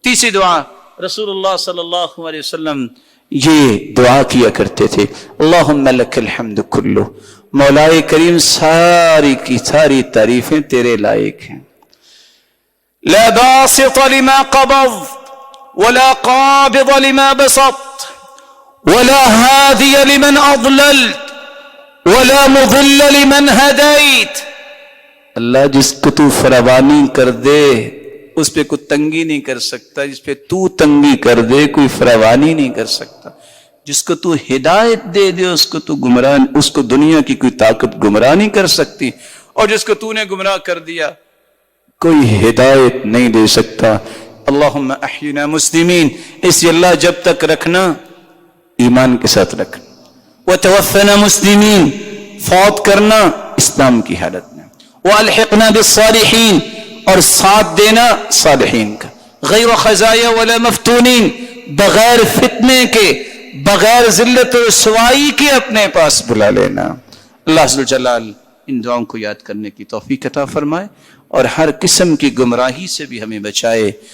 تیسری دعا رسول اللہ صلی اللہ علیہ وسلم یہ دعا کیا کرتے تھے، اللہم لک الحمد کلہ، مولا کریم ساری کی ساری تعریفیں تیرے لائق ہیں، لا باسط لما قبض ولا قابض لما بسط ولا هادي لمن اضللت ولا مضل لمن هديت۔ اللہ جس کو تو فراوانی کر دے اس پہ کوئی تنگی نہیں کر سکتا، جس پہ تو تنگی کر دے کوئی فراوانی نہیں کر سکتا، جس کو تو ہدایت دے دے اس کو تو گمراہ، اس کو دنیا کی کوئی طاقت گمراہ نہیں کر سکتی، اور جس کو تو نے گمراہ کر دیا کوئی ہدایت نہیں دے سکتا۔ اللہم احینا مسلمین، اس لیے اللہ جب تک رکھنا ایمان کے ساتھ رکھنا، وتوفنا مسلمین، فوت کرنا اسلام کی حالت میں، والحقنا بالصالحین، اور ساتھ دینا صالحین کا، غیر خزایا ولا مفتونین، بغیر فتنے کے، بغیر ذلت و رسوائی کے اپنے پاس بلا لینا۔ اللہ ذو الجلال ان دعاؤں کو یاد کرنے کی توفیق عطا فرمائے اور ہر قسم کی گمراہی سے بھی ہمیں بچائے۔